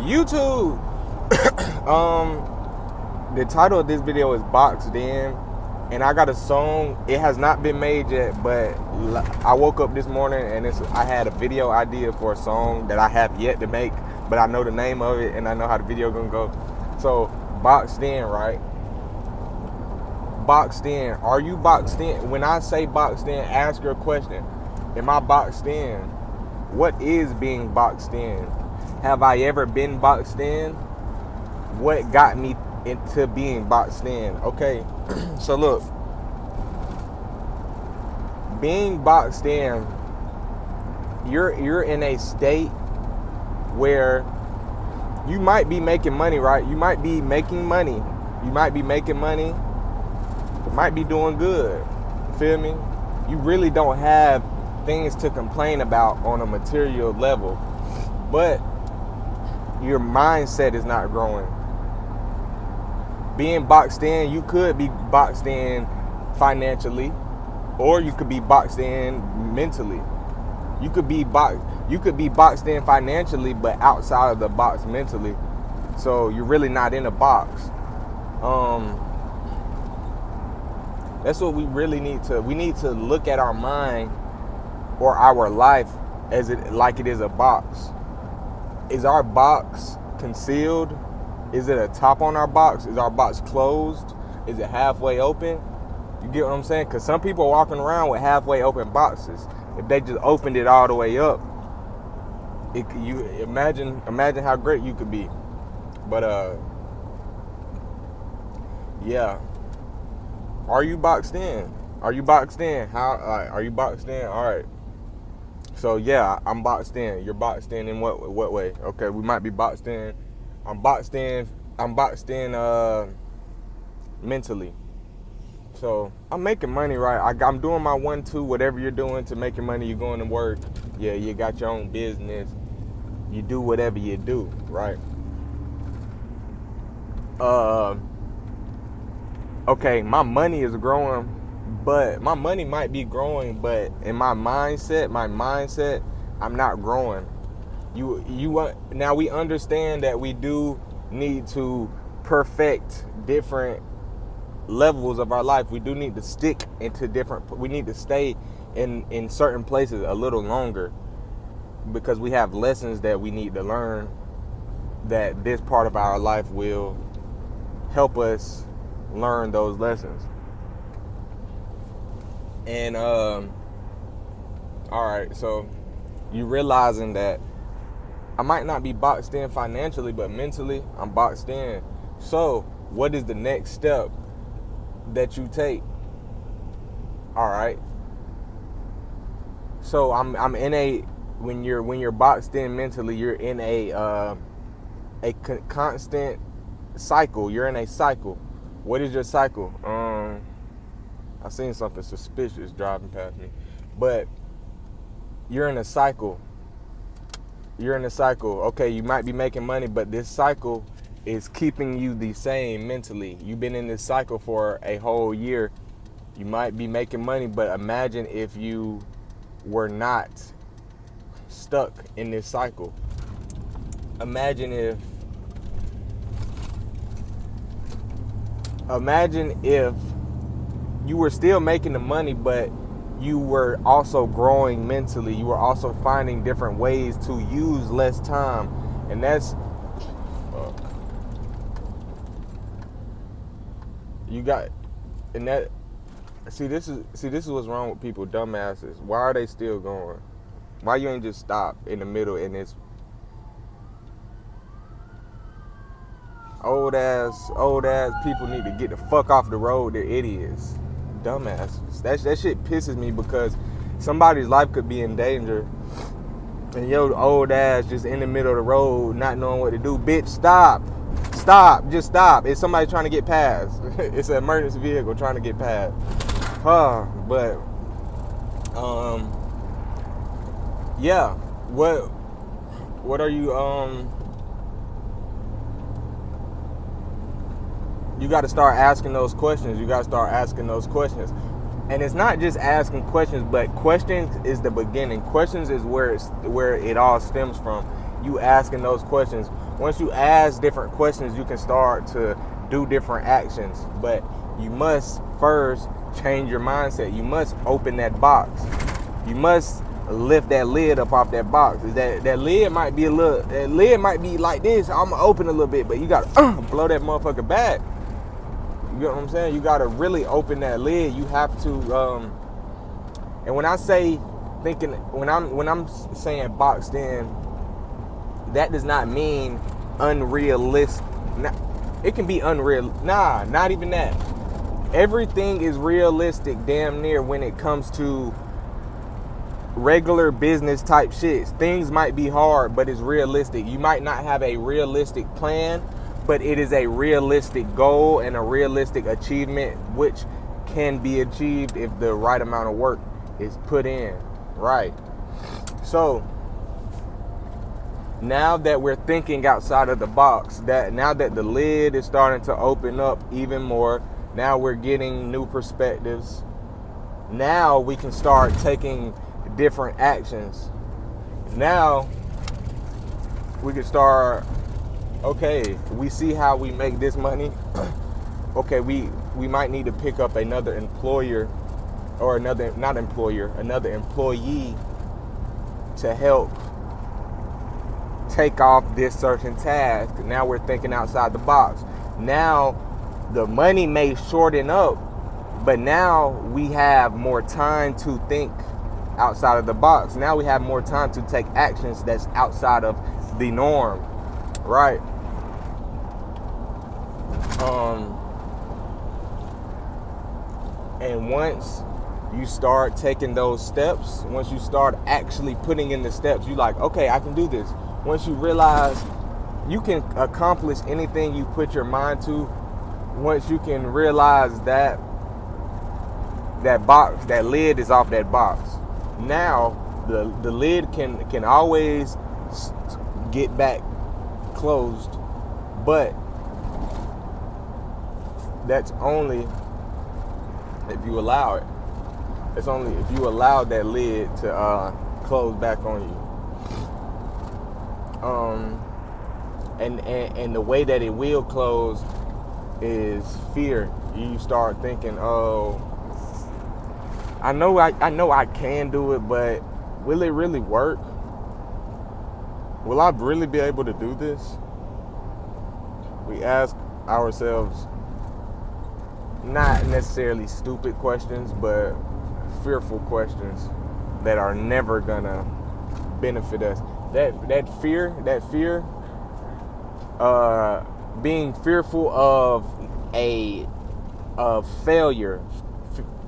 YouTube. The title of this video is Boxed In, and I got a song. It has not been made yet, but I woke up this morning and I had a video idea for a song that I have yet to make, but I know the name of it and I know how the video gonna go. So Boxed In, right? Boxed in. Are you boxed in? When I say boxed in, ask your question. Am I boxed in? What is being boxed in? Have I ever been boxed in? What got me into being boxed in? Okay, so look. Being boxed in, you're in a state where you might be making money, right? You might be making money. Might be doing good. Feel me? You really don't have things to complain about on a material level, but your mindset is not growing. Being boxed in, you could be boxed in financially, or you could be boxed in mentally. You could be boxed in financially, but outside of the box mentally. So you're really not in a box. That's what we really need to. We need to look at our mind or our life as like it is a box. Is our box concealed? Is it a top on our box? Is our box closed? Is it halfway open? You get what I'm saying? Because some people are walking around with halfway open boxes. If they just opened it all the way up, you imagine how great you could be. But yeah. Are you boxed in? Are you boxed in? Are you boxed in? All right. So yeah, I'm boxed in. You're boxed in what way? Okay, we might be boxed in. I'm boxed in mentally. So I'm making money, right? I'm doing my 1-2, whatever you're doing to make your money. You're going to work. Yeah, you got your own business. You do whatever you do, right? Okay, my money is growing, but my money might be growing, but in my mindset, I'm not growing. Now we understand that we do need to perfect different levels of our life. We do need to we need to stay in certain places a little longer because we have lessons that we need to learn that this part of our life will help us learn those lessons. And all right, so you realizing that I might not be boxed in financially, but mentally I'm boxed in. So what is the next step that you take? All right, so I'm in when you're boxed in mentally, you're in a constant cycle. You're in a cycle. What is your cycle? I seen something suspicious driving past me. But you're in a cycle. Okay, you might be making money, but this cycle is keeping you the same mentally. You've been in this cycle for a whole year. You might be making money, but imagine if you were not stuck in this cycle. Imagine if you were still making the money, but you were also growing mentally. You were also finding different ways to use less time. And that's this is what's wrong with people, dumbasses. Why are they still going? Why you ain't just stop in the middle and it's old ass people need to get the fuck off the road. They're idiots. Dumbasses. That shit pisses me because somebody's life could be in danger and your old ass just in the middle of the road not knowing what to do. Bitch, stop. Just stop. It's somebody trying to get past. It's an emergency vehicle trying to get past. But yeah. What are you you got to start asking those questions. And it's not just asking questions, but questions is the beginning. Questions is where it all stems from. You asking those questions. Once you ask different questions, you can start to do different actions. But you must first change your mindset. You must open that box. You must lift that lid up off that box. That lid might be like this. I'm gonna open a little bit, but you gotta blow that motherfucker back. You get what I'm saying? You gotta really open that lid. You have to. And when I say thinking, when I'm saying boxed in, that does not mean unrealistic. It can be unreal. Nah, not even that. Everything is realistic damn near when it comes to regular business type shit. Things might be hard, but it's realistic. You might not have a realistic plan, but it is a realistic goal and a realistic achievement, which can be achieved if the right amount of work is put in. Right. So now that we're thinking outside of the box, that now that the lid is starting to open up even more, now we're getting new perspectives. Now we can start taking different actions. Now we can start, okay, we see how we make this money. Okay, we might need to pick up another employer or another employee to help take off this certain task. Now we're thinking outside the box. Now the money may shorten up, but now we have more time to think outside of the box. Now we have more time to take actions that's outside of the norm, right? And once you start taking those steps, once you start actually putting in the steps, you like, okay, I can do this. Once you realize you can accomplish anything you put your mind to, once you can realize that box, that lid is off that box. Now the lid can always get back closed, but that's only if you allow it. It's only if you allow that lid to close back on you. And the way that it will close is fear. You start thinking, oh, I know I can do it, but will it really work? Will I really be able to do this? We ask ourselves not necessarily stupid questions, but fearful questions that are never gonna benefit us. That fear, being fearful of failure.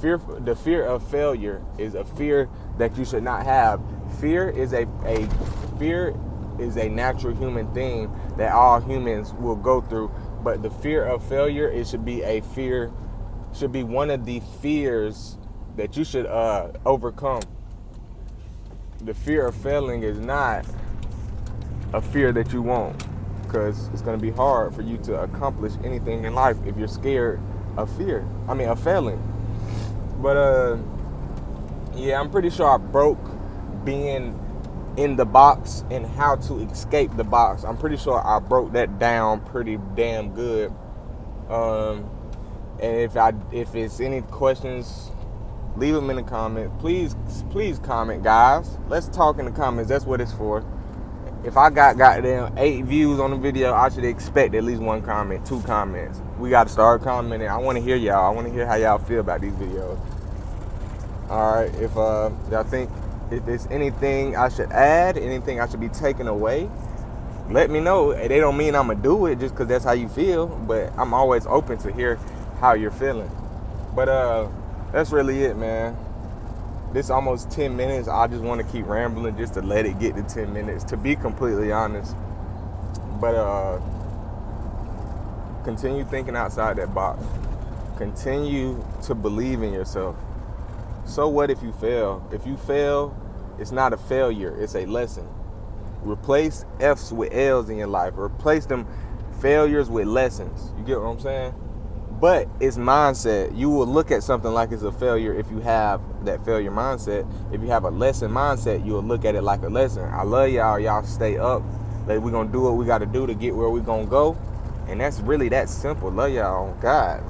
The fear of failure is a fear that you should not have. Fear is a natural human thing that all humans will go through. But the fear of failure, should be one of the fears that you should overcome. The fear of failing is not a fear that you want, because it's going to be hard for you to accomplish anything in life if you're scared of failing. But yeah, I'm pretty sure I broke being in the box and how to escape the box. I'm pretty sure I broke that down pretty damn good. And if it's any questions, leave them in the comments. Please comment, guys. Let's talk in the comments. That's what it's for. If I got goddamn 8 views on the video, I should expect at least 1 comment, 2 comments. We got to start commenting. I want to hear y'all. I want to hear how y'all feel about these videos. All right. If y'all think if there's anything I should add, anything I should be taking away, let me know. They don't mean I'm going to do it just because that's how you feel, but I'm always open to hear how you're feeling. But that's really it, man. This almost 10 minutes. I just want to keep rambling just to let it get to 10 minutes, to be completely honest. But continue thinking outside that box. Continue to believe in yourself. So what if you fail? If you fail, it's not a failure. It's a lesson. Replace F's with L's in your life. Replace them failures with lessons. You get what I'm saying? But it's mindset. You will look at something like it's a failure if you have that failure mindset. If you have a lesson mindset, you will look at it like a lesson. I love y'all. Y'all stay up. Like, we're gonna do what we gotta do to get where we gonna go. And that's really that simple. Love y'all. God.